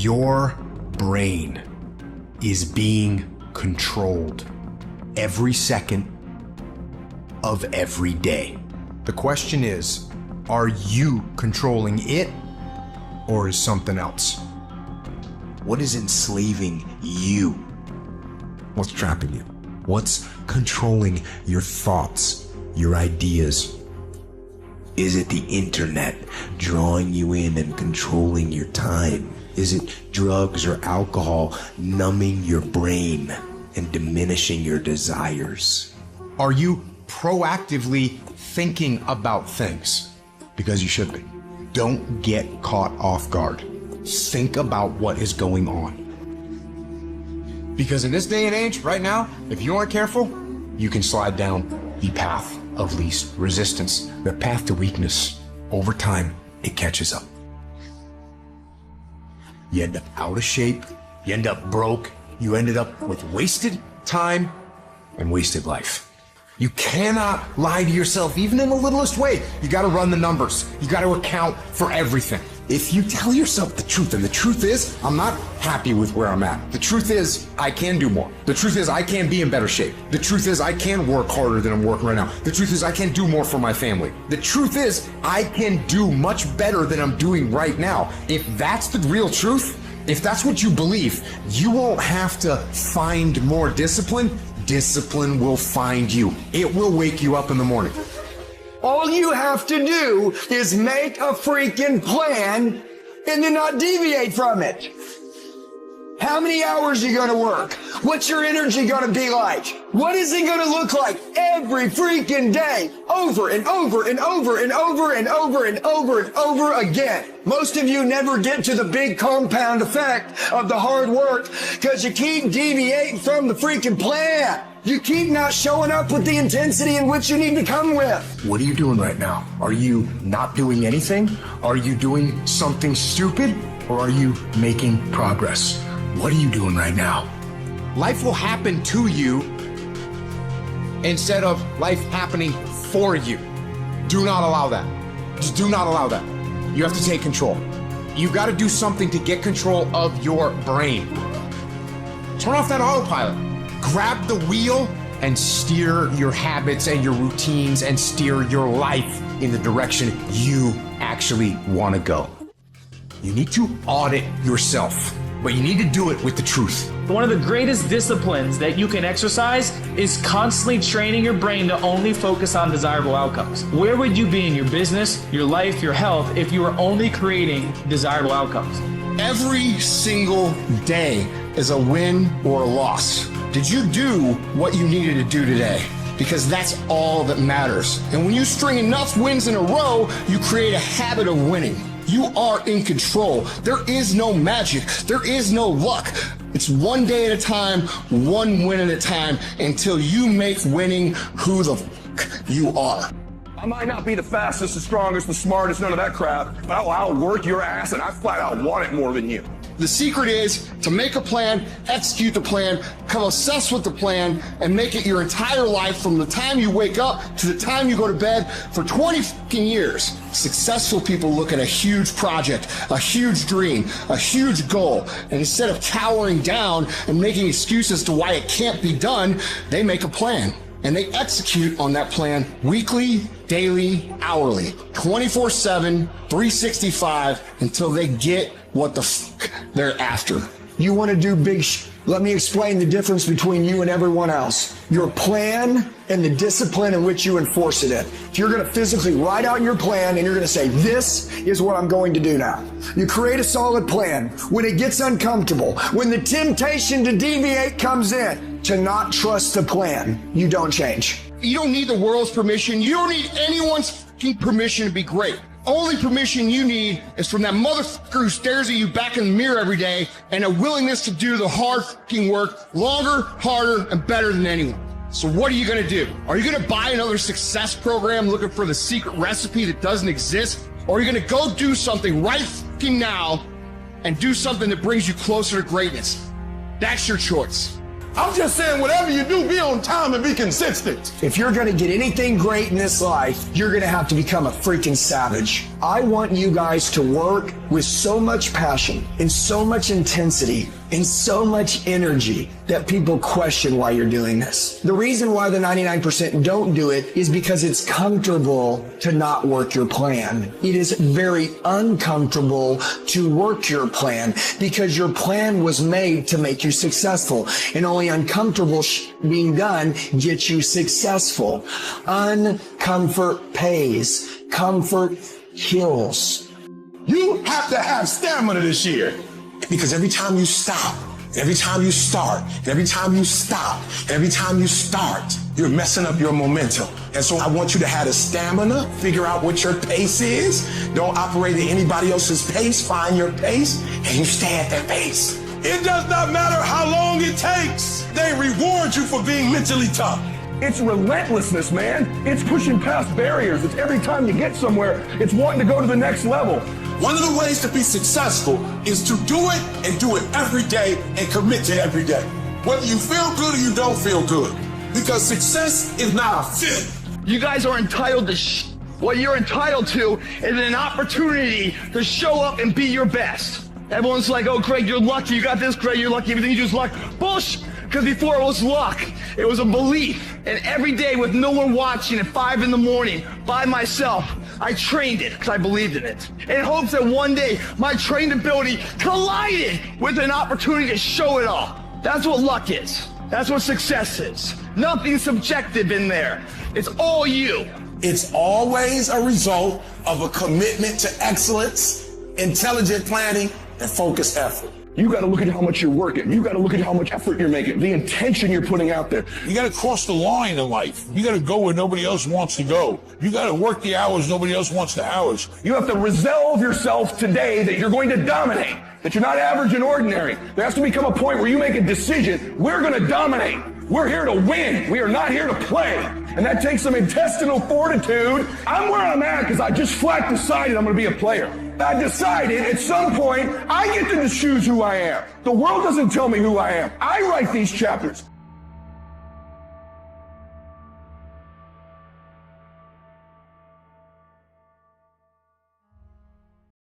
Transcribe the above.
Your brain is being controlled every second of every day. The question is, are you controlling it, or is something else? What is enslaving you? What's trapping you? What's controlling your thoughts, your ideas? Is it the internet drawing you in and controlling your time? Is it drugs or alcohol numbing your brain and diminishing your desires? Are you proactively thinking about things? Because you should be. Don't get caught off guard. Think about what is going on. Because in this day and age, right now, if you aren't careful, you can slide down the path of least resistance, the path to weakness. Over time, it catches up. You end up out of shape, you end up broke, you ended up with wasted time and wasted life. You cannot lie to yourself, even in the littlest way. You gotta run the numbers. You gotta account for everything. If you tell yourself the truth, and the truth is, I'm not happy with where I'm at. The truth is, I can do more. The truth is, I can be in better shape. The truth is, I can work harder than I'm working right now. The truth is, I can do more for my family. The truth is, I can do much better than I'm doing right now. If that's the real truth, if that's what you believe, you won't have to find more discipline. Discipline will find you. It will wake you up in the morning. All you have to do is make a freaking plan and then not deviate from it. How many hours are you going to work? What's your energy going to be like? What is it going to look like every freaking day? Over and over and over and over and over and over and over again. Most of you never get to the big compound effect of the hard work because you keep deviating from the freaking plan. You keep not showing up with the intensity in which you need to come with. What are you doing right now? Are you not doing anything? Are you doing something stupid? Or are you making progress? What are you doing right now? Life will happen to you instead of life happening for you. Do not allow that. Just do not allow that. You have to take control. You've got to do something to get control of your brain. Turn off that autopilot. Grab the wheel and steer your habits and your routines and steer your life in the direction you actually want to go. You need to audit yourself, but you need to do it with the truth. One of the greatest disciplines that you can exercise is constantly training your brain to only focus on desirable outcomes. Where would you be in your business, your life, your health if you were only creating desirable outcomes? Every single day is a win or a loss. Did you do what you needed to do today? Because that's all that matters. And when you string enough wins in a row, you create a habit of winning. You are in control. There is no magic. There is no luck. It's one day at a time, one win at a time, until you make winning who the f*** you are. I might not be the fastest, the strongest, the smartest, none of that crap, but I'll outwork your ass, and I flat out want it more than you. The secret is to make a plan, execute the plan, become obsessed with the plan, and make it your entire life from the time you wake up to the time you go to bed for 20 fucking years. Successful people look at a huge project, a huge dream, a huge goal, and instead of cowering down and making excuses to why it can't be done, they make a plan. And they execute on that plan weekly, daily, hourly, 24/7, 365 until they get what the fuck they're after. You want to do big Let me explain the difference between you and everyone else. Your plan and the discipline in which you enforce it in. If you're going to physically write out your plan and you're going to say, this is what I'm going to do now. You create a solid plan. When it gets uncomfortable, when the temptation to deviate comes in, to not trust the plan, you don't change. You don't need the world's permission. You don't need anyone's fucking permission to be great. Only permission you need is from that motherfucker who stares at you back in the mirror every day and a willingness to do the hard fucking work longer, harder, and better than anyone. So what are you gonna do? Are you gonna buy another success program looking for the secret recipe that doesn't exist? Or are you gonna go do something right fucking now and do something that brings you closer to greatness? That's your choice. I'm just saying, whatever you do, be on time and be consistent. If you're going to get anything great in this life, you're going to have to become a freaking savage. I want you guys to work with so much passion and so much intensity and so much energy that people question why you're doing this. The reason why the 99% don't do it is because it's comfortable to not work your plan. It is very uncomfortable to work your plan because your plan was made to make you successful, and only uncomfortable being done gets you successful. Uncomfort pays. Comfort kills. You have to have stamina this year. Because every time you stop, every time you start, every time you stop, every time you start, you're messing up your momentum. And so I want you to have the stamina, figure out what your pace is. Don't operate at anybody else's pace. Find your pace, and you stay at that pace. It does not matter how long it takes. They reward you for being mentally tough. It's relentlessness, man. It's pushing past barriers. It's every time you get somewhere, it's wanting to go to the next level. One of the ways to be successful is to do it and do it every day and commit to every day. Whether you feel good or you don't feel good. Because success is not a fit. You guys are entitled to what you're entitled to is an opportunity to show up and be your best. Everyone's like, oh, Craig, you're lucky. You got this, Craig, you're lucky. Everything you do is luck. Bullshit. Because before it was luck, it was a belief. And every day with no one watching at 5 in the morning by myself, I trained it because I believed in it. In hopes that one day my trained ability collided with an opportunity to show it all. That's what luck is. That's what success is. Nothing subjective in there. It's all you. It's always a result of a commitment to excellence, intelligent planning, and focused effort. You got to look at how much you're working. You got to look at how much effort you're making, the intention you're putting out there. You got to cross the line in life. You got to go where nobody else wants to go. You got to work the hours nobody else wants the hours. You have to resolve yourself today that you're going to dominate, that you're not average and ordinary. There has to become a point where you make a decision. We're going to dominate. We're here to win. We are not here to play. And that takes some intestinal fortitude. I'm where I'm at because I just flat decided I'm going to be a player. I decided at some point I get to choose who I am. The world doesn't tell me who I am. I write these chapters.